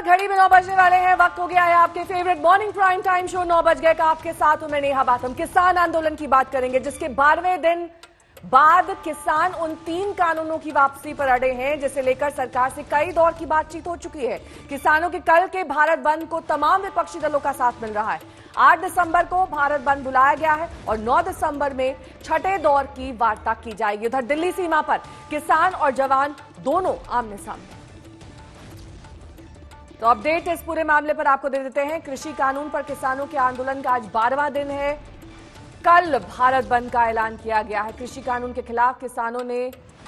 घड़ी में 9 बजने वाले हैं। वक्त हो गया है आपके favourite morning prime time show 9 बज गए का। आपके साथ हूं मैं नेहा बात। हम किसान आंदोलन की बात करेंगे, जिसके 12वें दिन बाद किसान उन 3 कानूनों की वापसी पर अड़े हैं, जिसे लेकर सरकार से कई दौर की बातचीत हो चुकी है। किसानों के कल के भारत बंद को तमाम विपक्षी दलों का साथ मिल रहा है। 8 दिसंबर को भारत बंद बुलाया गया है और 9 दिसंबर में छठे दौर की वार्ता की जाएगी। उधर दिल्ली सीमा पर किसान और जवान दोनों आमने सामने। तो अपडेट इस पूरे मामले पर आपको दे देते हैं। कृषि कानून पर किसानों के आंदोलन का आज 12वां दिन है। कल भारत बंद का ऐलान किया गया है। कृषि कानून के खिलाफ किसानों ने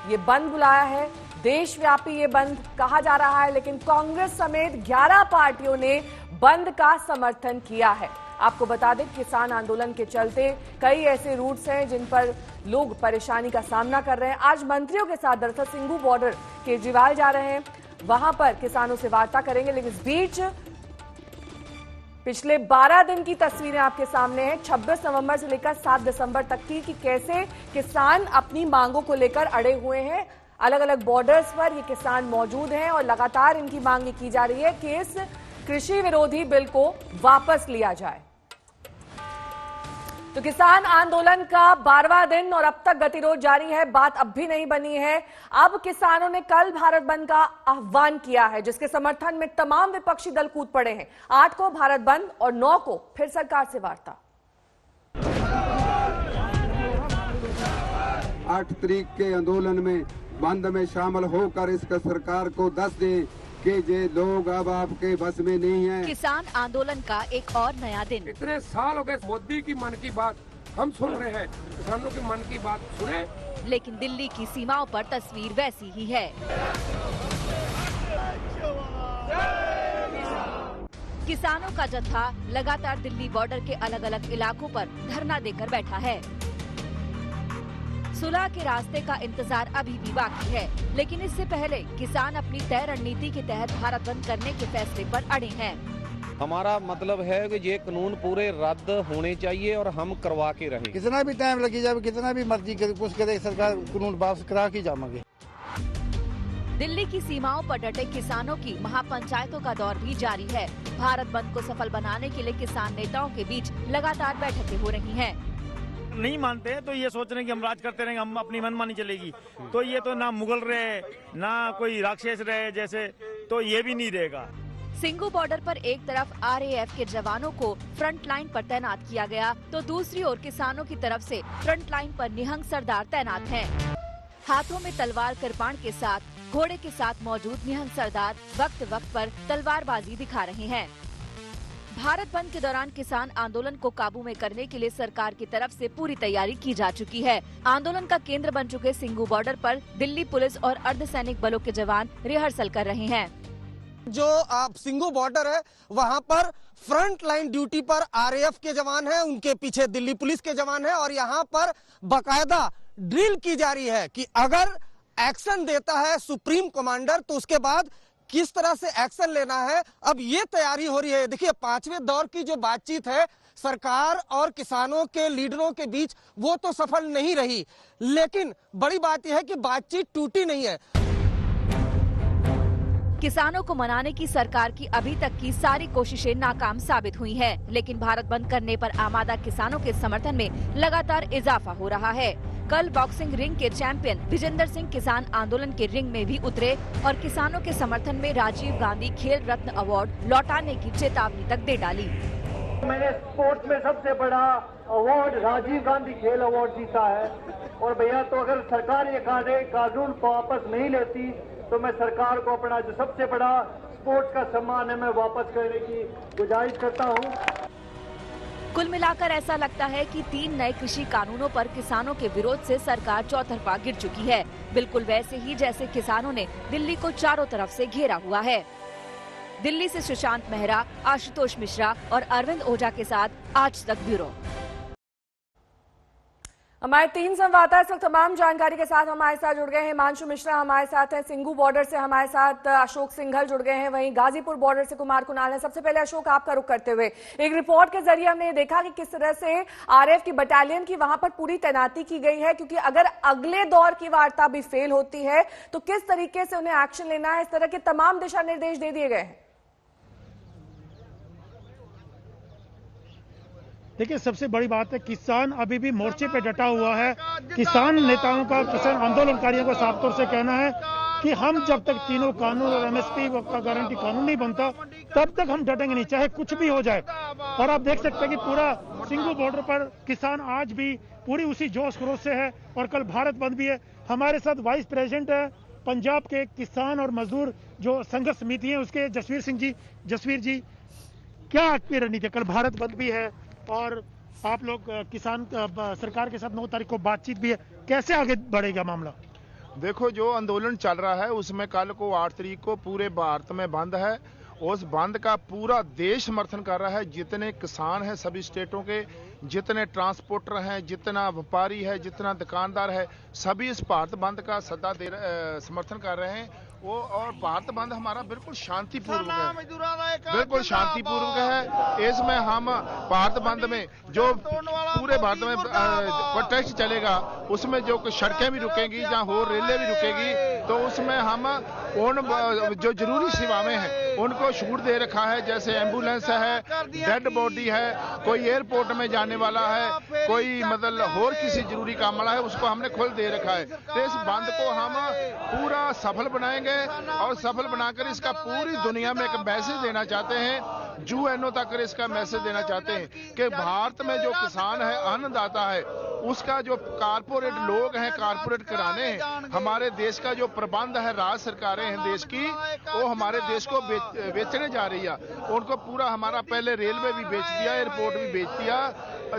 ये बंद बुलाया है। देशव्यापी ये बंद कहा जा रहा है, लेकिन कांग्रेस समेत 11 पार्टियों ने बंद का समर्थन किया है। आपको बता दें, किसान आंदोलन के चलते कई ऐसे रूट्स हैं जिन पर लोग परेशानी का सामना कर रहे हैं। आज मंत्रियों के साथ दरअसल सिंघू बॉर्डर केजरीवाल जा रहे हैं, वहां पर किसानों से वार्ता करेंगे। लेकिन इस बीच पिछले 12 दिन की तस्वीरें आपके सामने हैं, 26 नवंबर से लेकर 7 दिसंबर तक की, कि कैसे किसान अपनी मांगों को लेकर अड़े हुए हैं। अलग अलग बॉर्डर्स पर ये किसान मौजूद हैं और लगातार इनकी मांग की जा रही है कि इस कृषि विरोधी बिल को वापस लिया जाए। तो किसान आंदोलन का 12वां दिन और अब तक गतिरोध जारी है। बात अब भी नहीं बनी है। अब किसानों ने कल भारत बंद का आह्वान किया है, जिसके समर्थन में तमाम विपक्षी दल कूद पड़े हैं। 8 को भारत बंद और 9 को फिर सरकार से वार्ता। 8 तारीख के आंदोलन में बंद में शामिल होकर इसका सरकार को दस दें कि ये लोग अब आपके बस में नहीं है। किसान आंदोलन का एक और नया दिन। इतने साल हो गए मोदी की मन की बात हम सुन रहे हैं, किसानों की मन की बात सुने। लेकिन दिल्ली की सीमाओं पर तस्वीर वैसी ही है। किसानों का जत्था लगातार दिल्ली बॉर्डर के अलग अलग इलाकों पर धरना देकर बैठा है। सुलह के रास्ते का इंतजार अभी भी बाकी है, लेकिन इससे पहले किसान अपनी तय रणनीति के तहत भारत बंद करने के फैसले पर अड़े हैं। हमारा मतलब है कि ये कानून पूरे रद्द होने चाहिए और हम करवा के रहें। कितना भी टाइम लगी जाए, कितना भी मर्जी करे, कुछ करे, सरकार कानून वापस करा के जाएंगे। दिल्ली की सीमाओं पर डटे किसानों की महापंचायतों का दौर भी जारी है। भारत बंद को सफल बनाने के लिए किसान नेताओं के बीच लगातार बैठकें हो रही हैं। नहीं मानते हैं तो ये सोच रहे हैं कि हम राज करते रहेंगे, हम अपनी मनमानी चलेगी। तो ये तो ना मुगल रहे ना कोई राक्षस रहे जैसे, तो ये भी नहीं रहेगा। सिंघू बॉर्डर पर एक तरफ RAF के जवानों को फ्रंट लाइन पर तैनात किया गया, तो दूसरी ओर किसानों की तरफ से फ्रंट लाइन पर निहंग सरदार तैनात हैं। हाथों में तलवार कृपाण के साथ घोड़े के साथ मौजूद निहंग सरदार वक्त वक्त पर तलवारबाजी दिखा रहे हैं। भारत बंद के दौरान किसान आंदोलन को काबू में करने के लिए सरकार की तरफ से पूरी तैयारी की जा चुकी है। आंदोलन का केंद्र बन चुके सिंघू बॉर्डर पर दिल्ली पुलिस और अर्धसैनिक बलों के जवान रिहर्सल कर रहे हैं। जो सिंघू बॉर्डर है वहां पर फ्रंट लाइन ड्यूटी पर RAF के जवान हैं, उनके पीछे दिल्ली पुलिस के जवान हैं और यहाँ पर बाकायदा ड्रिल की जा रही है कि अगर एक्शन देता है सुप्रीम कमांडर तो उसके बाद किस तरह से एक्शन लेना है। अब ये तैयारी हो रही है। देखिए, 5वें दौर की जो बातचीत है सरकार और किसानों के लीडरों के बीच, वो तो सफल नहीं रही, लेकिन बड़ी बात यह है कि बातचीत टूटी नहीं है। किसानों को मनाने की सरकार की अभी तक की सारी कोशिशें नाकाम साबित हुई हैं, लेकिन भारत बंद करने पर आमादा किसानों के समर्थन में लगातार इजाफा हो रहा है। कल बॉक्सिंग रिंग के चैंपियन विजेंद्र सिंह किसान आंदोलन के रिंग में भी उतरे और किसानों के समर्थन में राजीव गांधी खेल रत्न अवार्ड लौटाने की चेतावनी तक दे डाली। मैंने स्पोर्ट्स में सबसे बड़ा अवार्ड राजीव गांधी खेल अवार्ड जीता है और भैया, तो अगर सरकार ये कानून को वापस नहीं लेती तो मैं सरकार को अपना जो सबसे बड़ा स्पोर्ट्स का सम्मान है मैं वापस करने की गुजारिश करता हूँ। कुल मिलाकर ऐसा लगता है कि 3 नए कृषि कानूनों पर किसानों के विरोध से सरकार चौतरफा गिर चुकी है, बिल्कुल वैसे ही जैसे किसानों ने दिल्ली को चारों तरफ से घेरा हुआ है। दिल्ली से सुशांत मेहरा, आशुतोष मिश्रा और अरविंद ओझा के साथ आज तक ब्यूरो। हमारे 3 संवाददाता इस वक्त तमाम जानकारी के साथ हमारे साथ जुड़ गए हैं। हिमांशु मिश्रा हमारे साथ हैं, सिंघू बॉर्डर से हमारे साथ अशोक सिंघल जुड़ गए हैं, वहीं गाजीपुर बॉर्डर से कुमार कुणाल है। सबसे पहले अशोक, आपका रुख करते हुए, एक रिपोर्ट के जरिए हमने देखा कि किस तरह से RAF की बटालियन की वहां पर पूरी तैनाती की गई है, क्योंकि अगर अगले दौर की वार्ता भी फेल होती है तो किस तरीके से उन्हें एक्शन लेना है, इस तरह के तमाम दिशा निर्देश दे दिए गए हैं। देखिए, सबसे बड़ी बात है किसान अभी भी मोर्चे पे डटा हुआ है। किसान नेताओं का, किसान आंदोलनकारियों का साफ तौर से कहना है कि हम जब तक तीनों कानून और एमएसपी का गारंटी कानून नहीं बनता तब तक हम डटेंगे नहीं, चाहे कुछ भी हो जाए। और आप देख सकते हैं कि पूरा सिंगू बॉर्डर पर किसान आज भी पूरी उसी जोश खरोश से है और कल भारत बंद भी है। हमारे साथ वाइस प्रेसिडेंट है पंजाब के किसान और मजदूर जो संघर्ष समिति है उसके जसवीर जी, क्या आपकी रणनीति? कल भारत बंद भी है और आप लोग किसान सरकार के साथ 9 तारीख को बातचीत भी है, कैसे आगे बढ़ेगा मामला? देखो, जो आंदोलन चल रहा है उसमें कल को 8 तारीख को पूरे भारत में बंद है। उस बंद का पूरा देश समर्थन कर रहा है। जितने किसान हैं सभी स्टेटों के, जितने ट्रांसपोर्टर हैं, जितना व्यापारी है, जितना दुकानदार है, सभी इस भारत बंद का समर्थन कर रहे हैं। वो और भारत बंद हमारा बिल्कुल शांतिपूर्वक है, बिल्कुल शांतिपूर्वक है। इसमें हम भारत बंद में जो पूरे भारत में प्रोटेस्ट चलेगा उसमें जो सड़कें भी रुकेंगी, जहाँ हो रेलें भी रुकेगी, तो उसमें हम उन जो जरूरी सेवाएं हैं उनको छूट दे रखा है। जैसे एम्बुलेंस है, डेड बॉडी है, कोई एयरपोर्ट में जाने वाला है, कोई मतलब और किसी जरूरी काम वाला है, उसको हमने खोल दे रखा है। तो इस बंद को हम पूरा सफल बनाएंगे और सफल बनाकर इसका पूरी दुनिया में एक मैसेज देना चाहते हैं। यूएनओ तक इसका मैसेज देना चाहते हैं कि भारत में जो किसान है, अन्नदाता है, उसका जो कारपोरेट लोग हैं, कारपोरेट घराने हैं, हमारे देश का जो प्रबंध है, राज्य सरकारें हैं देश की, वो हमारे देश को बेचने जा रही है। उनको पूरा हमारा पहले रेलवे भी बेच दिया, एयरपोर्ट भी बेच दिया,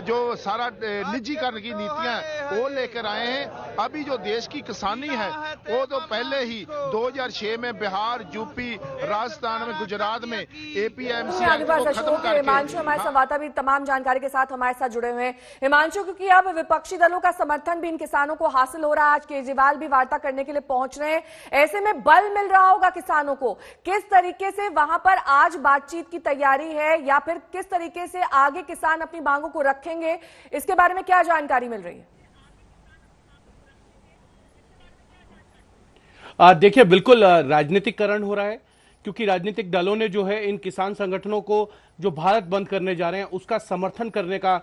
जो सारा निजीकरण की नीतियां वो लेकर आए हैं। अभी जो देश की किसानी है वो तो पहले ही 2006 में बिहार, यूपी, राजस्थान में, गुजरात में एपीएमसी को खत्म करके। हिमांशु हमारे संवाददाता भी तमाम जानकारी के साथ हमारे साथ जुड़े हुए हैं। हिमांशु, क्योंकि अब विपक्षी दलों का समर्थन भी इन किसानों को हासिल हो रहा है, आज केजरीवाल भी वार्ता करने के लिए पहुंच रहे हैं, ऐसे में बल मिल रहा होगा किसानों को। किस तरीके से वहां पर आज बातचीत की तैयारी है या फिर किस तरीके से आगे किसान अपनी मांगों को रखेंगे, इसके बारे में क्या जानकारी मिल रही है? देखिए, बिल्कुल राजनीतिकरण हो रहा है, क्योंकि राजनीतिक दलों ने जो है इन किसान संगठनों को जो भारत बंद करने जा रहे हैं उसका समर्थन करने का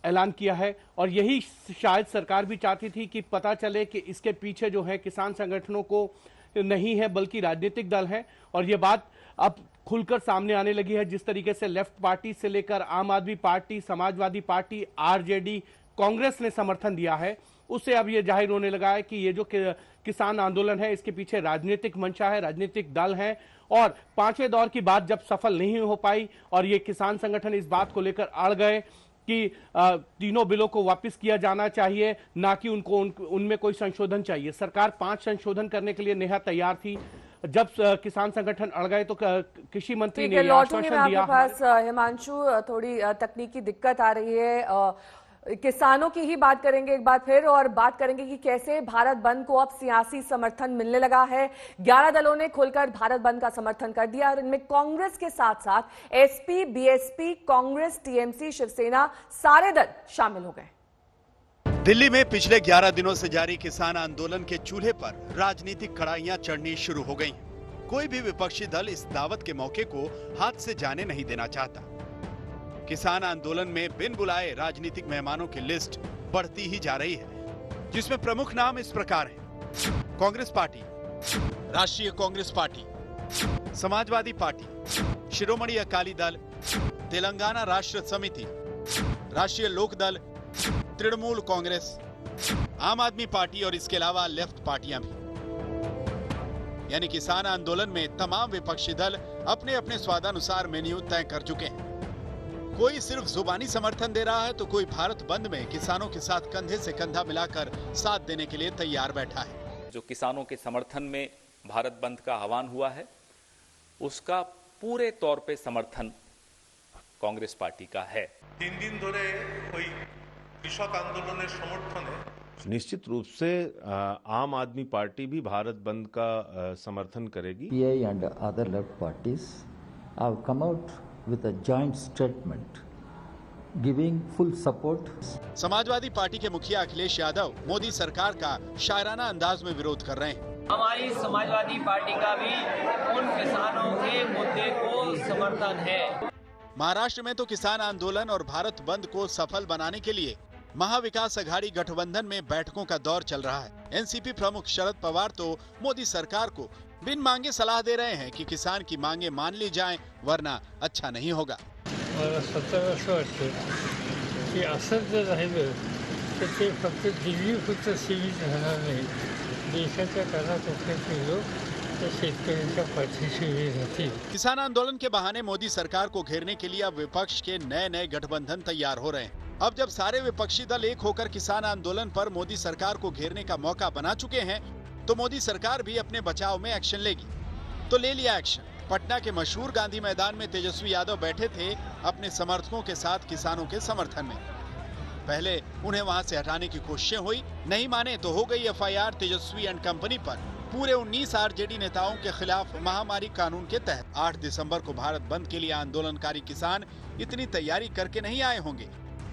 ऐलान किया है। और यही शायद सरकार भी चाहती थी कि पता चले कि इसके पीछे जो है किसान संगठनों को नहीं है बल्कि राजनीतिक दल है। और ये बात अब खुलकर सामने आने लगी है। जिस तरीके से लेफ्ट पार्टी से लेकर आम आदमी party, Samajwadi party, RJD, Congress ने समर्थन दिया है, उससे अब ये जाहिर होने लगा है कि ये जो किसान आंदोलन है इसके पीछे राजनीतिक मंशा है, राजनीतिक दल है। और 5वें दौर की बात जब सफल नहीं हो पाई और ये किसान संगठन इस बात को लेकर अड़ गए कि तीनों बिलों को वापस किया जाना चाहिए, ना कि उनमें कोई संशोधन चाहिए। सरकार 5 संशोधन करने के लिए नेहा तैयार थी। जब किसान संगठन अड़ गए तो कृषि मंत्री ने आश्वासन दिया। हिमांशु, थोड़ी तकनीकी दिक्कत आ रही है, किसानों की ही बात करेंगे एक बार फिर और बात करेंगे कि कैसे भारत बंद को अब सियासी समर्थन मिलने लगा है। 11 दलों ने खुलकर भारत बंद का समर्थन कर दिया और इनमें कांग्रेस के साथ साथ SP, BSP, Congress, TMC, Shiv Sena, सारे दल शामिल हो गए। दिल्ली में पिछले 11 दिनों से जारी किसान आंदोलन के चूल्हे पर राजनीतिक कड़ाइयां चढ़नी शुरू हो गई। कोई भी विपक्षी दल इस दावत के मौके को हाथ से जाने नहीं देना चाहता। किसान आंदोलन में बिन बुलाए राजनीतिक मेहमानों की लिस्ट बढ़ती ही जा रही है, जिसमें प्रमुख नाम इस प्रकार हैं: कांग्रेस पार्टी, राष्ट्रीय कांग्रेस पार्टी, समाजवादी पार्टी, शिरोमणि अकाली दल, तेलंगाना राष्ट्र समिति, राष्ट्रीय लोक दल, तृणमूल कांग्रेस, आम आदमी पार्टी और इसके अलावा लेफ्ट पार्टियां भी। यानी किसान आंदोलन में तमाम विपक्षी दल अपने अपने स्वादानुसार मेन्यू तय कर चुके हैं। कोई सिर्फ जुबानी समर्थन दे रहा है तो कोई भारत बंद में किसानों के साथ कंधे से कंधा मिलाकर साथ देने के लिए तैयार बैठा है। जो किसानों के समर्थन में भारत बंद का आह्वान हुआ है उसका पूरे तौर पे समर्थन कांग्रेस पार्टी का है। 3 दिन धरे कोई कृषक आंदोलन समर्थन निश्चित रूप से आम आदमी पार्टी भी भारत बंद का समर्थन करेगी। PI and other left parties have come out with a joint statement giving full support. Samajwadi party के मुखिया अखिलेश यादव मोदी सरकार का शायराना अंदाज में विरोध कर रहे हैं। हमारी समाजवादी पार्टी का भी उन किसानों के मुद्दे को समर्थन है। महाराष्ट्र में तो किसान आंदोलन और भारत बंद को सफल बनाने के लिए महाविकास अघाड़ी गठबंधन में बैठकों का दौर चल रहा है। एनसीपी प्रमुख शरद पवार तो मोदी सरकार को बिन मांगे सलाह दे रहे हैं कि किसान की मांगे मान ली जाएं, वरना अच्छा नहीं होगा। मला स्वतःला असं वाटतं की असं जर राहिलं तर ते फक्त दिल्लीपुरतं सीमित राहणार नाही, देशाच्या कानाकोपऱ्यातील लोक शेतकऱ्यांच्या पाठीशी उभे राहतील। किसान आंदोलन के बहाने मोदी सरकार को घेरने के लिए अब विपक्ष के नए नए गठबंधन तैयार हो रहे हैं। अब जब सारे विपक्षी दल एक होकर किसान आंदोलन पर मोदी सरकार को घेरने का मौका बना चुके हैं, तो मोदी सरकार भी अपने बचाव में एक्शन लेगी। तो ले लिया एक्शन। पटना के मशहूर गांधी मैदान में तेजस्वी यादव बैठे थे अपने समर्थकों के साथ किसानों के समर्थन में। पहले उन्हें वहां से हटाने की कोशिशें हुई, नहीं माने तो हो गई एफआईआर तेजस्वी एंड कंपनी पर। पूरे 19 आरजेडी नेताओं के खिलाफ महामारी कानून के तहत 8 दिसंबर को भारत बंद के लिए आंदोलनकारी किसान इतनी तैयारी करके नहीं आए होंगे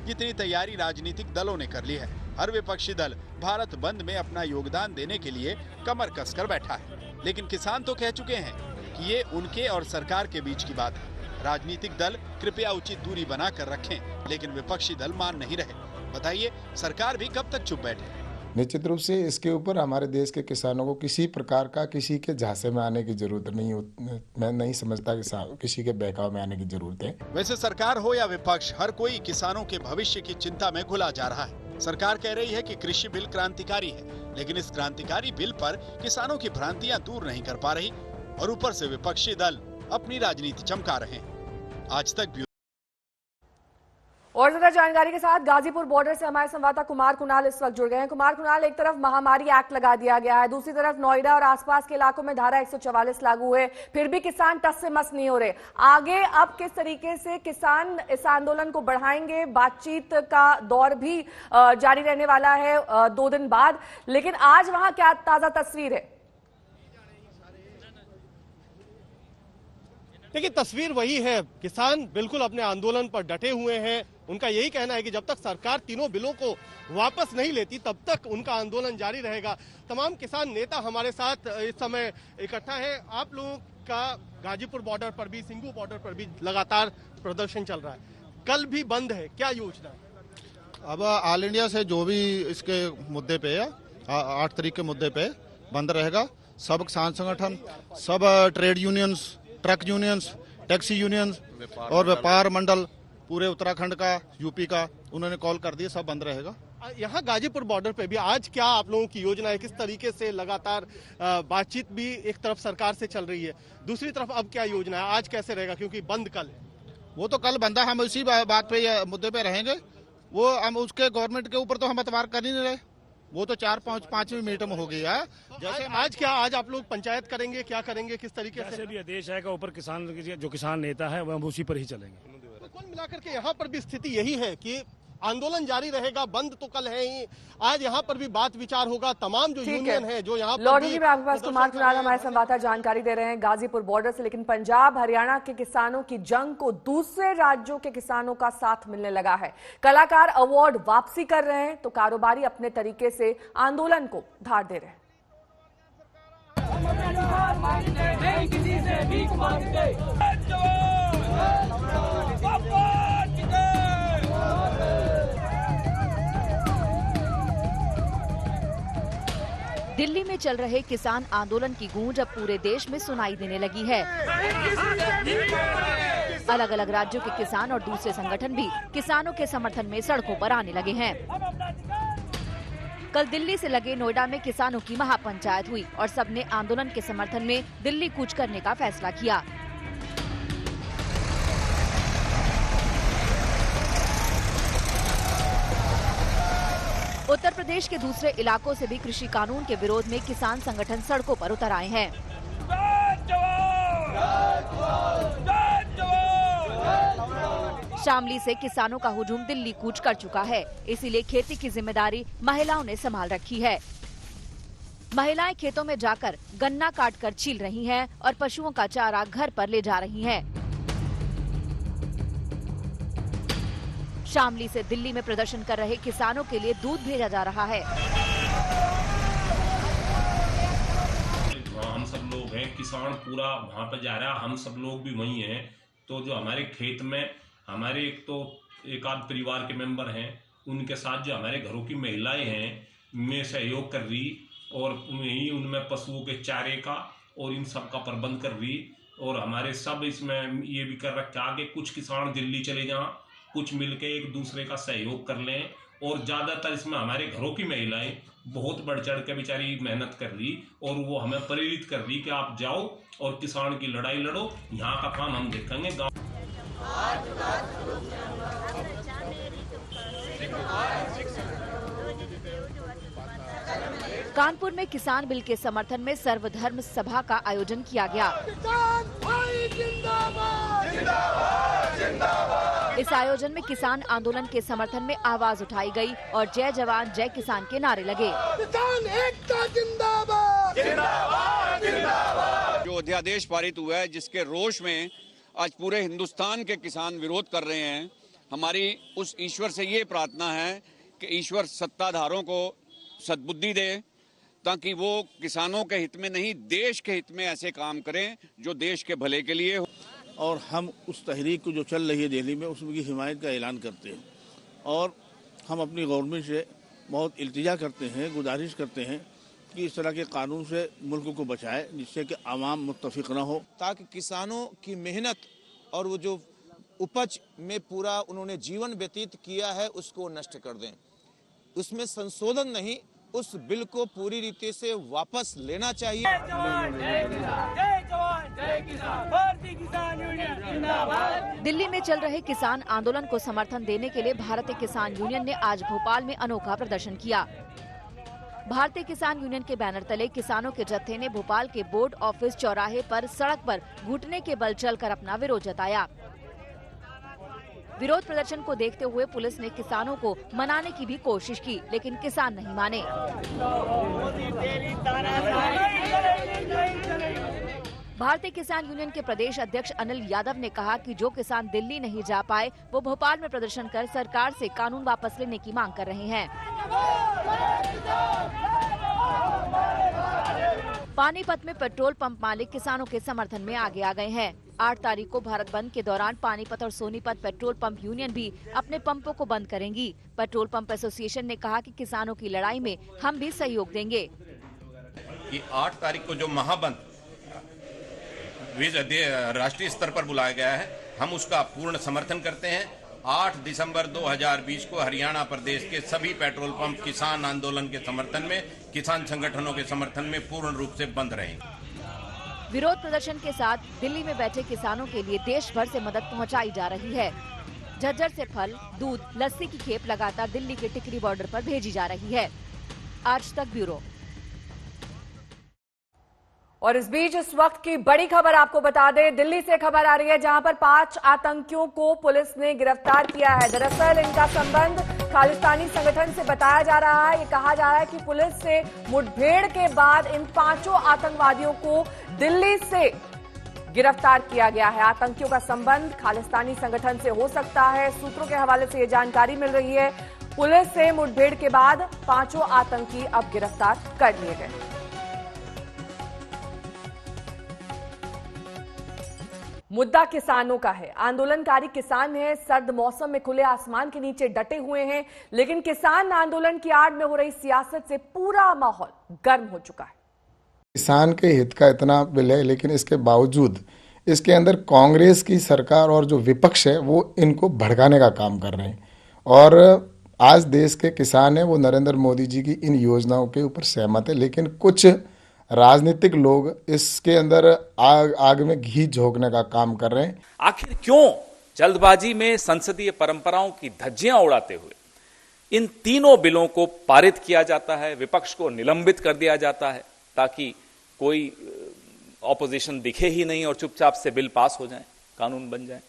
जितनी तैयारी राजनीतिक दलों ने कर ली है। हर विपक्षी दल भारत बंद में अपना योगदान देने के लिए कमर कसकर बैठा है, लेकिन किसान तो कह चुके हैं कि ये उनके और सरकार के बीच की बात है। राजनीतिक दल कृपया उचित दूरी बनाकर रखें, लेकिन विपक्षी दल मान नहीं रहे। बताइए, सरकार भी कब तक चुप बैठे? निश्चित रूप से इसके ऊपर हमारे देश के किसानों को किसी प्रकार का किसी के झांसे में आने की जरूरत नहीं होती। मैं नहीं समझता कि किसी के बहकाव में आने की जरूरत है। वैसे सरकार हो या विपक्ष, हर कोई किसानों के भविष्य की चिंता में घुला जा रहा है। सरकार कह रही है कि कृषि बिल क्रांतिकारी है, लेकिन इस क्रांतिकारी बिल पर किसानों की भ्रांतियां दूर नहीं कर पा रही और ऊपर से विपक्षी दल अपनी राजनीति चमका रहे हैं। आज तक भी और ज्यादा जानकारी के साथ गाजीपुर बॉर्डर से हमारे संवाददाता कुमार कुणाल इस वक्त जुड़ गए हैं। कुमार कुणाल, एक तरफ महामारी एक्ट लगा दिया गया है, दूसरी तरफ नोएडा और आसपास के इलाकों में धारा 144 लागू है, फिर भी किसान टस से मस नहीं हो रहे। आगे अब किस तरीके से किसान इस आंदोलन को बढ़ाएंगे? बातचीत का दौर भी जारी रहने वाला है 2 दिन बाद, लेकिन आज वहां क्या ताजा तस्वीर है? देखिए, तस्वीर वही है। किसान बिल्कुल अपने आंदोलन पर डटे हुए हैं। उनका यही कहना है कि जब तक सरकार तीनों बिलों को वापस नहीं लेती तब तक उनका आंदोलन जारी रहेगा। तमाम किसान नेता हमारे साथ इस समय इकट्ठा है। आप लोगों का गाजीपुर बॉर्डर पर भी, सिंगू बॉर्डर पर भी लगातार प्रदर्शन चल रहा है, कल भी बंद है, क्या योजना है? अब ऑल इंडिया से जो भी इसके मुद्दे पे 8 तारीख के मुद्दे पे बंद रहेगा। सब किसान संगठन, सब trade unions, truck unions, taxi unions और व्यापार मंडल पूरे उत्तराखंड का, यूपी का, उन्होंने कॉल कर दिया, सब बंद रहेगा। यहाँ गाजीपुर बॉर्डर पे भी आज क्या आप लोगों की योजना है? किस तरीके से लगातार बातचीत भी एक तरफ सरकार से चल रही है, दूसरी तरफ अब क्या योजना है? आज कैसे रहेगा, क्योंकि बंद कल है? वो तो कल बंदा, हम उसी बात पे, मुद्दे पे रहेंगे। वो हम उसके गवर्नमेंट के ऊपर तो हम एतबार कर ही नहीं रहे। वो तो 4-5 मिनट में हो गई है। जैसे आज क्या, आज आप लोग पंचायत करेंगे, क्या करेंगे, किस तरीके से? भी आदेश आएगा ऊपर, किसान जो किसान नेता है वह उसी पर ही चलेंगे। तो कुल मिलाकर के यहाँ पर भी स्थिति यही है कि आंदोलन जारी रहेगा, बंद तो कल है ही, आज यहाँ पर भी बात विचार होगा। तमाम जो यूनियन है जो यहाँ लौटूंगी मैं आपके पास। कुमार कुणाल हमारे संवाददाता जानकारी दे रहे हैं गाजीपुर बॉर्डर से। लेकिन पंजाब हरियाणा के किसानों की जंग को दूसरे राज्यों के किसानों का साथ मिलने लगा है। कलाकार अवार्ड वापसी कर रहे हैं तो कारोबारी अपने तरीके से आंदोलन को धार दे रहे हैं। दिल्ली में चल रहे किसान आंदोलन की गूंज अब पूरे देश में सुनाई देने लगी है। अलग अलग राज्यों के किसान और दूसरे संगठन भी किसानों के समर्थन में सड़कों पर आने लगे हैं। कल दिल्ली से लगे नोएडा में किसानों की महापंचायत हुई और सबने आंदोलन के समर्थन में दिल्ली कूच करने का फैसला किया। उत्तर प्रदेश के दूसरे इलाकों से भी कृषि कानून के विरोध में किसान संगठन सड़कों पर उतर आए हैं। शामली से किसानों का हुजूम दिल्ली कूच कर चुका है, इसीलिए खेती की जिम्मेदारी महिलाओं ने संभाल रखी है। महिलाएं खेतों में जाकर गन्ना काटकर छील रही हैं और पशुओं का चारा घर पर ले जा रही हैं। शामली से दिल्ली में प्रदर्शन कर रहे किसानों के लिए दूध भेजा जा रहा है। हम सब लोग हैं, किसान पूरा वहाँ पे जा रहा है, हम सब लोग भी वही हैं। तो जो हमारे खेत में हमारे एक तो एक आध परिवार के मेंबर हैं, उनके साथ जो हमारे घरों की महिलाएं हैं में सहयोग कर रही और वहीं उनमें पशुओं के चारे का और इन सब का प्रबंध कर रही। और हमारे सब इसमें ये भी कर रखा आगे कुछ किसान दिल्ली चले जाएं, कुछ मिलके एक दूसरे का सहयोग कर लें। और ज़्यादातर इसमें हमारे घरों की महिलाएं बहुत बढ़ चढ़ के बेचारी मेहनत कर रही और वो हमें प्रेरित कर रही कि आप जाओ और किसान की लड़ाई लड़ो, यहाँ का काम हम देखेंगे। कानपुर में किसान बिल के समर्थन में सर्वधर्म सभा का आयोजन किया गया। इस आयोजन में किसान आंदोलन के समर्थन में आवाज उठाई गई और जय जवान जय किसान के नारे लगे। किसान एकता जिंदाबाद, जिंदाबाद, जिंदाबाद। जो अध्यादेश पारित हुआ है जिसके रोष में आज पूरे हिंदुस्तान के किसान विरोध कर रहे हैं, हमारी उस ईश्वर से ये प्रार्थना है कि ईश्वर सत्ताधारों को सद्बुद्धि दे ताकि वो किसानों के हित में नहीं देश के हित में ऐसे काम करें जो देश के भले के लिए हो। और हम उस तहरीक को जो चल रही है दिल्ली में उसकी हिमायत का ऐलान करते हैं और हम अपनी गवर्नमेंट से बहुत इल्तिजा करते हैं, गुजारिश करते हैं कि इस तरह के कानून से मुल्क को बचाए जिससे कि आवाम मुत्तफिक न हो, ताकि किसानों की मेहनत और वो जो उपज में पूरा उन्होंने जीवन व्यतीत किया है उसको नष्ट कर दें। उसमें संशोधन नहीं, उस बिल को पूरी रीति से वापस लेना चाहिए। दिल्ली में चल रहे किसान आंदोलन को समर्थन देने के लिए भारतीय किसान यूनियन ने आज भोपाल में अनोखा प्रदर्शन किया। भारतीय किसान यूनियन के बैनर तले किसानों के जत्थे ने भोपाल के बोर्ड ऑफिस चौराहे पर सड़क पर घुटने के बल चलकर अपना विरोध जताया। विरोध प्रदर्शन को देखते हुए पुलिस ने किसानों को मनाने की भी कोशिश की, लेकिन किसान नहीं माने। भारतीय किसान यूनियन के प्रदेश अध्यक्ष अनिल यादव ने कहा कि जो किसान दिल्ली नहीं जा पाए वो भोपाल में प्रदर्शन कर सरकार से कानून वापस लेने की मांग कर रहे हैं। पानीपत में पेट्रोल पंप मालिक किसानों के समर्थन में आगे आ गए हैं। 8 तारीख को भारत बंद के दौरान पानीपत और सोनीपत पेट्रोल पंप यूनियन भी अपने पंपों को बंद करेंगी। पेट्रोल पंप एसोसिएशन ने कहा कि किसानों की लड़ाई में हम भी सहयोग देंगे। कि 8 तारीख को जो महाबंद राष्ट्रीय स्तर पर बुलाया गया है, हम उसका पूर्ण समर्थन करते हैं। 8 दिसंबर 2020 को हरियाणा प्रदेश के सभी पेट्रोल पंप किसान आंदोलन के समर्थन में, किसान संगठनों के समर्थन में पूर्ण रूप से बंद रहेंगे। विरोध प्रदर्शन के साथ दिल्ली में बैठे किसानों के लिए देश भर से मदद पहुंचाई जा रही है। झज्जर से फल, दूध, लस्सी की खेप लगातार दिल्ली के टिकरी बॉर्डर पर भेजी जा रही है। आज तक ब्यूरो। और इस बीच इस वक्त की बड़ी खबर आपको बता दें, दिल्ली से खबर आ रही है जहां पर 5 आतंकियों को पुलिस ने गिरफ्तार किया है। दरअसल इनका संबंध खालिस्तानी संगठन से बताया जा रहा है। ये कहा जा रहा है कि पुलिस से मुठभेड़ के बाद इन 5 आतंकवादियों को दिल्ली से गिरफ्तार किया गया है। आतंकियों का संबंध खालिस्तानी संगठन से हो सकता है। सूत्रों के हवाले से ये जानकारी मिल रही है। पुलिस से मुठभेड़ के बाद 5 आतंकी अब गिरफ्तार कर लिए गए। मुद्दा किसानों का है। आंदोलनकारी किसान हैं, सर्द मौसम में खुले आसमान के नीचे डटे हुए हैं, लेकिन किसान आंदोलन की आड़ में हो रही सियासत से पूरा माहौल गर्म हो चुका है। किसान के हित का इतना बिल है, लेकिन इसके बावजूद इसके अंदर कांग्रेस की सरकार और जो विपक्ष है वो इनको भड़काने का काम कर रहे हैं। और आज देश के किसान हैं वो नरेंद्र मोदी जी की इन योजनाओं के ऊपर सहमत है, लेकिन कुछ राजनीतिक लोग इसके अंदर आग में घी झोंकने का काम कर रहे हैं। आखिर क्यों जल्दबाजी में संसदीय परंपराओं की धज्जियां उड़ाते हुए इन तीनों बिलों को पारित किया जाता है, विपक्ष को निलंबित कर दिया जाता है ताकि कोई ऑपोजिशन दिखे ही नहीं और चुपचाप से बिल पास हो जाए, कानून बन जाए।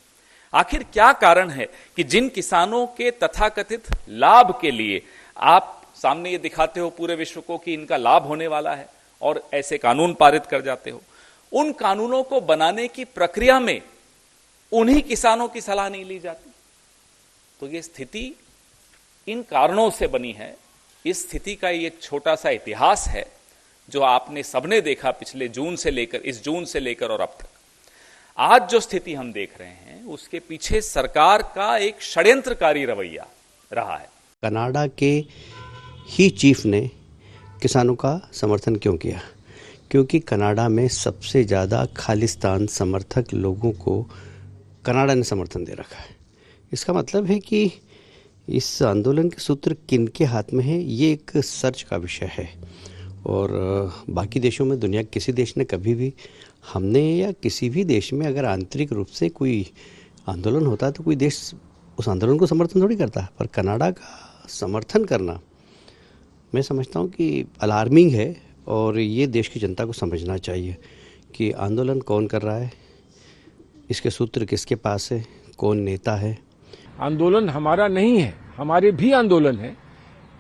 आखिर क्या कारण है कि जिन किसानों के तथाकथित लाभ के लिए आप सामने ये दिखाते हो पूरे विश्व को कि इनका लाभ होने वाला है और ऐसे कानून पारित कर जाते हो, उन कानूनों को बनाने की प्रक्रिया में उन्हीं किसानों की सलाह नहीं ली जाती। तो ये स्थिति इन कारणों से बनी है। इस स्थिति का ये छोटा सा इतिहास है जो आपने सबने देखा पिछले जून से लेकर, इस जून से लेकर और अब तक। आज जो स्थिति हम देख रहे हैं उसके पीछे सरकार का एक षड्यंत्रकारी रवैया रहा है। कनाडा के ही चीफ ने किसानों का समर्थन क्यों किया? क्योंकि कनाडा में सबसे ज़्यादा खालिस्तान समर्थक लोगों को कनाडा ने समर्थन दे रखा है। इसका मतलब है कि इस आंदोलन के सूत्र किनके हाथ में है, ये एक सर्च का विषय है। और बाकी देशों में, दुनिया के किसी देश ने कभी भी, हमने या किसी भी देश में अगर आंतरिक रूप से कोई आंदोलन होता है तो कोई देश उस आंदोलन को समर्थन थोड़ी करता है। पर कनाडा का समर्थन करना मैं समझता हूँ कि अलार्मिंग है और ये देश की जनता को समझना चाहिए कि आंदोलन कौन कर रहा है, इसके सूत्र किसके पास है, कौन नेता है। आंदोलन हमारा नहीं है, हमारे भी आंदोलन है,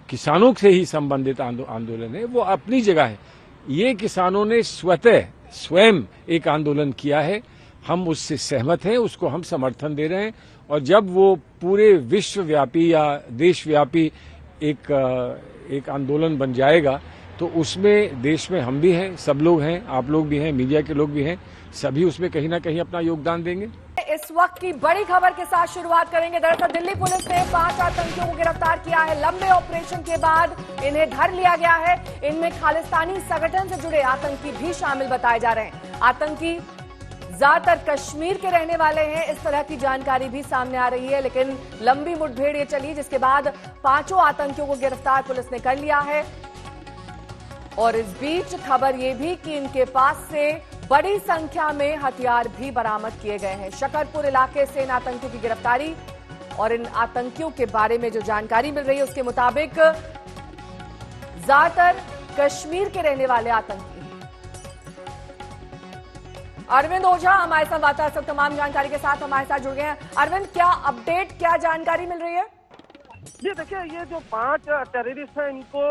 किसानों से ही संबंधित आंदोलन है, वो अपनी जगह है। ये किसानों ने स्वयं एक आंदोलन किया है, हम उससे सहमत हैं, उसको हम समर्थन दे रहे हैं। और जब वो पूरे विश्वव्यापी या देशव्यापी एक आंदोलन बन जाएगा तो उसमें देश में हम भी हैं, सब लोग हैं, आप लोग भी हैं, मीडिया के लोग भी हैं, सभी उसमें कहीं ना कहीं अपना योगदान देंगे। इस वक्त की बड़ी खबर के साथ शुरुआत करेंगे। दरअसल दिल्ली पुलिस ने 5 आतंकियों को गिरफ्तार किया है। लंबे ऑपरेशन के बाद इन्हें धर लिया गया है। इनमें खालिस्तानी संगठन से जुड़े आतंकी भी शामिल बताए जा रहे हैं। आतंकी ज्यादातर कश्मीर के रहने वाले हैं, इस तरह की जानकारी भी सामने आ रही है। लेकिन लंबी मुठभेड़ ये चली जिसके बाद 5 आतंकियों को गिरफ्तार पुलिस ने कर लिया है। और इस बीच खबर ये भी कि इनके पास से बड़ी संख्या में हथियार भी बरामद किए गए हैं। शकरपुर इलाके से इन आतंकियों की गिरफ्तारी और इन आतंकियों के बारे में जो जानकारी मिल रही है उसके मुताबिक ज्यादातर कश्मीर के रहने वाले आतंकी हैं। अरविंद ओझा हमारे संवाददाता तमाम जानकारी के साथ हमारे साथ जुड़ गए हैं। अरविंद, क्या अपडेट, क्या जानकारी मिल रही है? जी देखिए, ये जो 5 टेररिस्ट हैं इनको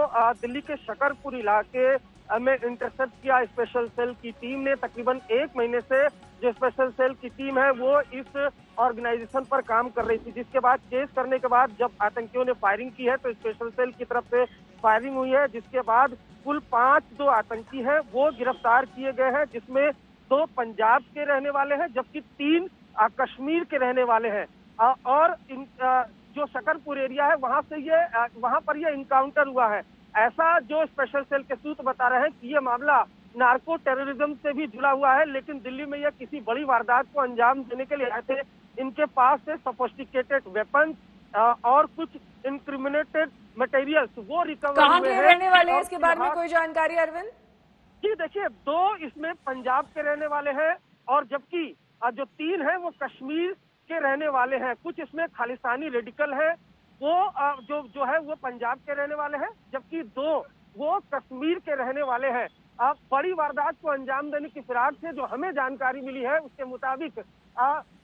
दिल्ली के शकरपुर इलाके में इंटरसेप्ट किया स्पेशल सेल की टीम ने। तकरीबन 1 महीने से जो स्पेशल सेल की टीम है वो इस ऑर्गेनाइजेशन पर काम कर रही थी, जिसके बाद चेस करने के बाद जब आतंकियों ने फायरिंग की है तो स्पेशल सेल की तरफ से फायरिंग हुई है, जिसके बाद कुल 5 आतंकी हैं वो गिरफ्तार किए गए हैं, जिसमें 2 पंजाब के रहने वाले हैं जबकि 3 कश्मीर के रहने वाले हैं। और जो शकरपुर एरिया है वहां पर ये इनकाउंटर हुआ है। ऐसा जो स्पेशल सेल के सूत्र बता रहे हैं कि ये मामला नार्को टेररिज्म से भी जुड़ा हुआ है, लेकिन दिल्ली में यह किसी बड़ी वारदात को अंजाम देने के लिए आए थे। इनके पास से सोफिस्टिकेटेड वेपन्स और कुछ इंक्रिमिनेटेड मटेरियल्स वो रिकवर कहाँ हुए के हैं। रहने वाले हैं, इसके बारे में कोई जानकारी अरविंद? जी देखिए, 2 इसमें पंजाब के रहने वाले हैं और जबकि जो 3 हैं वो कश्मीर के रहने वाले हैं। कुछ इसमें खालिस्तानी रेडिकल है, वो जो है वो पंजाब के रहने वाले हैं, जबकि 2 वो कश्मीर के रहने वाले हैं। बड़ी वारदात को अंजाम देने की फिराक से जो हमें जानकारी मिली है उसके मुताबिक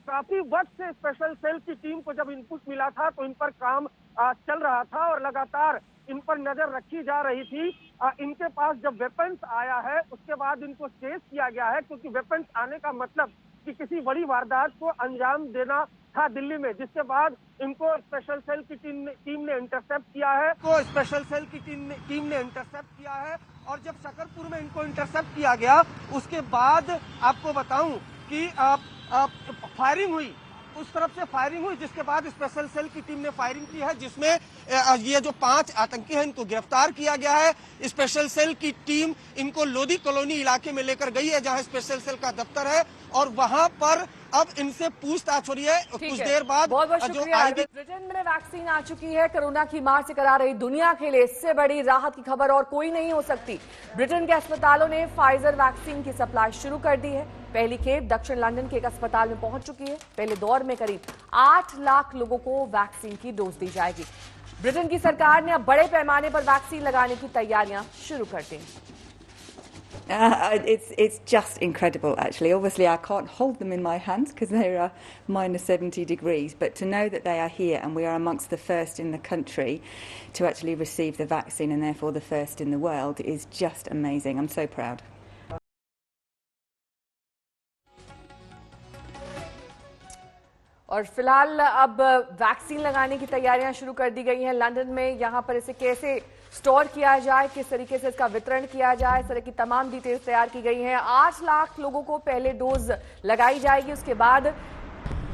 काफी वक्त से स्पेशल सेल की टीम को जब इनपुट मिला था तो इन पर काम चल रहा था और लगातार इन पर नजर रखी जा रही थी। इनके पास जब वेपन्स आया है उसके बाद इनको चेस किया गया है, क्योंकि वेपन्स आने का मतलब कि किसी बड़ी वारदात को अंजाम देना था दिल्ली में, जिसके बाद इनको स्पेशल सेल की टीम ने इंटरसेप्ट किया है। और जब शकरपुर में इनको इंटरसेप्ट किया गया उसके बाद आपको बताऊं कि फायरिंग हुई, उस तरफ से फायरिंग हुई, जिसके बाद स्पेशल सेल की टीम ने फायरिंग की है, जिसमें ये जो 5 आतंकी हैं इनको गिरफ्तार किया गया है। स्पेशल सेल की टीम इनको लोधी कॉलोनी इलाके में लेकर गई है जहां स्पेशल सेल का दफ्तर है और वहां पर अब इनसे पूछताछ हो रही है। कुछ देर बाद बहुत शुक्रिया। ब्रिटेन में वैक्सीन आ चुकी है। कोरोना की मार से करा रही दुनिया के लिए इससे बड़ी राहत की खबर और कोई नहीं हो सकती। ब्रिटेन के अस्पतालों ने फाइजर वैक्सीन की सप्लाई शुरू कर दी है। पहली खेप दक्षिण लंदन के एक अस्पताल में पहुंच चुकी है। पहले दौर में करीब 8 लाख लोगों को वैक्सीन की डोज दी जाएगी। ब्रिटेन की सरकार ने अब बड़े पैमाने पर वैक्सीन लगाने की तैयारियां शुरू कर दी। It's just incredible, actually. Obviously, I can't hold them in my hands because they're -70 degrees. But to know that they are here and we are amongst the first in the country to actually receive the vaccine and therefore the first in the world is just amazing. I'm so proud. और फिलहाल अब vaccine लगाने की तैयारियां शुरू कर दी गई हैं लंदन में। यहां पर इसे कैसे स्टोर किया जाए, किस तरीके से इसका वितरण किया जाए, इस तरह की तमाम डिटेल्स तैयार की गई हैं। 8 लाख लोगों को पहले डोज लगाई जाएगी, उसके बाद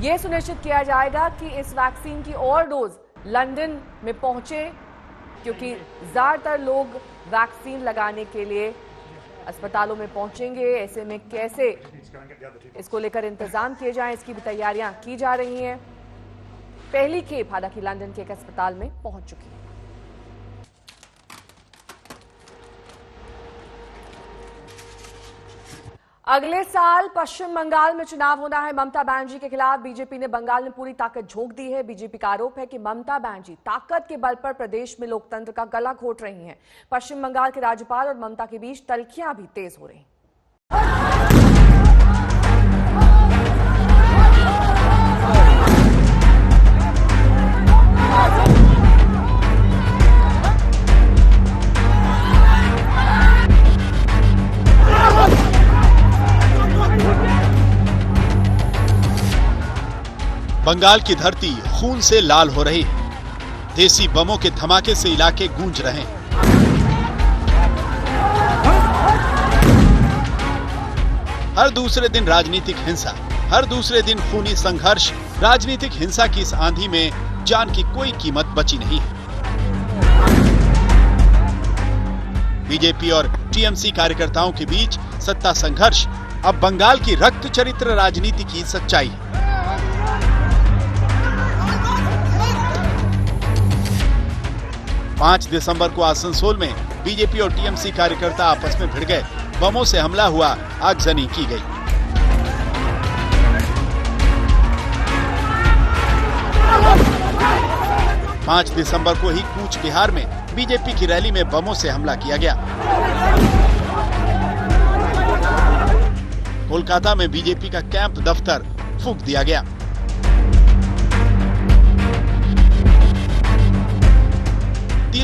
यह सुनिश्चित किया जाएगा कि इस वैक्सीन की और डोज लंदन में पहुंचे, क्योंकि ज्यादातर लोग वैक्सीन लगाने के लिए अस्पतालों में पहुंचेंगे। ऐसे में कैसे इसको लेकर इंतजाम किए जाएं, इसकी भी तैयारियां की जा रही हैं। पहली खेप हालांकि लंदन के एक अस्पताल में पहुंच चुकी है। अगले साल पश्चिम बंगाल में चुनाव होना है। ममता बनर्जी के खिलाफ बीजेपी ने बंगाल में पूरी ताकत झोंक दी है। बीजेपी का आरोप है कि ममता बनर्जी ताकत के बल पर प्रदेश में लोकतंत्र का गला घोट रही हैं। पश्चिम बंगाल के राज्यपाल और ममता के बीच तल्खियां भी तेज हो रही। बंगाल की धरती खून से लाल हो रही है। देसी बमों के धमाके से इलाके गूंज रहे हैं। हर दूसरे दिन राजनीतिक हिंसा, हर दूसरे दिन खूनी संघर्ष। राजनीतिक हिंसा की इस आंधी में जान की कोई कीमत बची नहीं है। बीजेपी और टीएमसी कार्यकर्ताओं के बीच सत्ता संघर्ष अब बंगाल की रक्त चरित्र राजनीति की सच्चाई है। 5 दिसंबर को आसनसोल में बीजेपी और टीएमसी कार्यकर्ता आपस में भिड़ गए। बमों से हमला हुआ, आगजनी की गई। पांच दिसंबर को ही कूच बिहार में बीजेपी की रैली में बमों से हमला किया गया। कोलकाता में बीजेपी का कैंप दफ्तर फूंक दिया गया।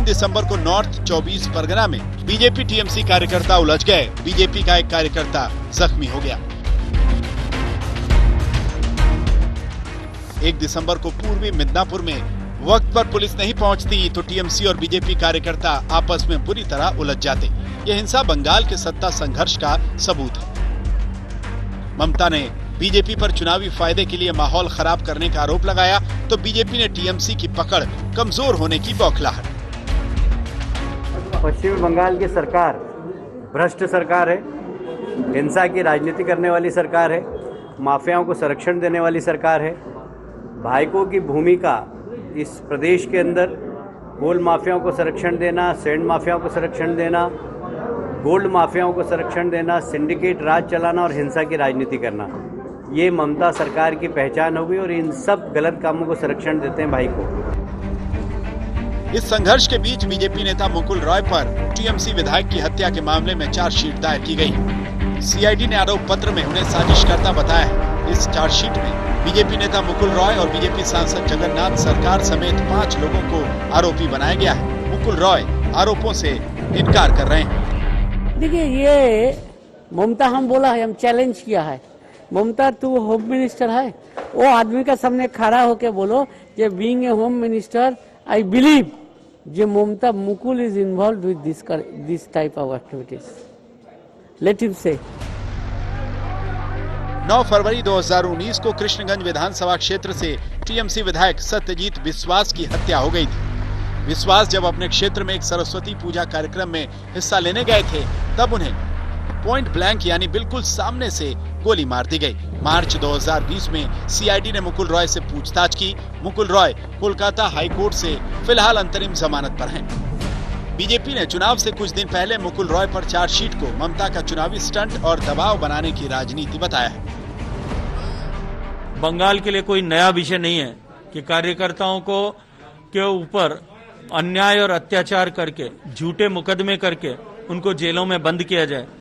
दिसंबर को नॉर्थ 24 परगना में बीजेपी टीएमसी कार्यकर्ता उलझ गए। बीजेपी का एक कार्यकर्ता जख्मी हो गया। 1 दिसंबर को पूर्वी मिदनापुर में वक्त पर पुलिस नहीं पहुंचती तो टीएमसी और बीजेपी कार्यकर्ता आपस में बुरी तरह उलझ जाते। यह हिंसा बंगाल के सत्ता संघर्ष का सबूत है। ममता ने बीजेपी पर चुनावी फायदे के लिए माहौल खराब करने का आरोप लगाया तो बीजेपी ने टीएमसी की पकड़ कमजोर होने की बौखलाहट। पश्चिम बंगाल की सरकार भ्रष्ट सरकार है, हिंसा की राजनीति करने वाली सरकार है, माफियाओं को संरक्षण देने वाली सरकार है। भाइकों की भूमिका इस प्रदेश के अंदर गोल्ड माफियाओं को संरक्षण देना, सैंड माफियाओं को संरक्षण देना, गोल्ड माफियाओं को संरक्षण देना, सिंडिकेट राज चलाना और हिंसा की राजनीति करना, ये ममता सरकार की पहचान होगी और इन सब गलत कामों को संरक्षण देते हैं भाई को। इस संघर्ष के बीच बीजेपी नेता मुकुल रॉय पर टीएमसी विधायक की हत्या के मामले में चार्जशीट दायर की गई। सीआईडी ने आरोप पत्र में उन्हें साजिशकर्ता बताया है। इस चार्जशीट में बीजेपी नेता मुकुल रॉय और बीजेपी सांसद जगन्नाथ सरकार समेत 5 लोगों को आरोपी बनाया गया है। मुकुल रॉय आरोपों से इनकार कर रहे हैं। देखिए, ये ममता हम बोला है, हम चैलेंज किया है। ममता तू होम मिनिस्टर है, वो आदमी का सामने खड़ा होके बोलो जे being a home minister I believe जे Mamata Mukul is involved with this type of activities. Let him say. 9 फरवरी 2019 को कृष्णगंज विधानसभा क्षेत्र से टीएमसी विधायक सत्यजीत बिस्वास की हत्या हो गई थी। बिस्वास जब अपने क्षेत्र में एक सरस्वती पूजा कार्यक्रम में हिस्सा लेने गए थे तब उन्हें पॉइंट ब्लैंक यानी बिल्कुल सामने से गोली मार दी गई। मार्च 2020 में सीआईडी ने मुकुल रॉय से पूछताछ की। मुकुल रॉय कोलकाता हाई कोर्ट से फिलहाल अंतरिम जमानत पर हैं। बीजेपी ने चुनाव से कुछ दिन पहले मुकुल रॉय पर चार्जशीट को ममता का चुनावी स्टंट और दबाव बनाने की राजनीति बताया है। बंगाल के लिए कोई नया विषय नहीं है कि कार्यकर्ताओं को के ऊपर अन्याय और अत्याचार करके, झूठे मुकदमे करके उनको जेलों में बंद किया जाए।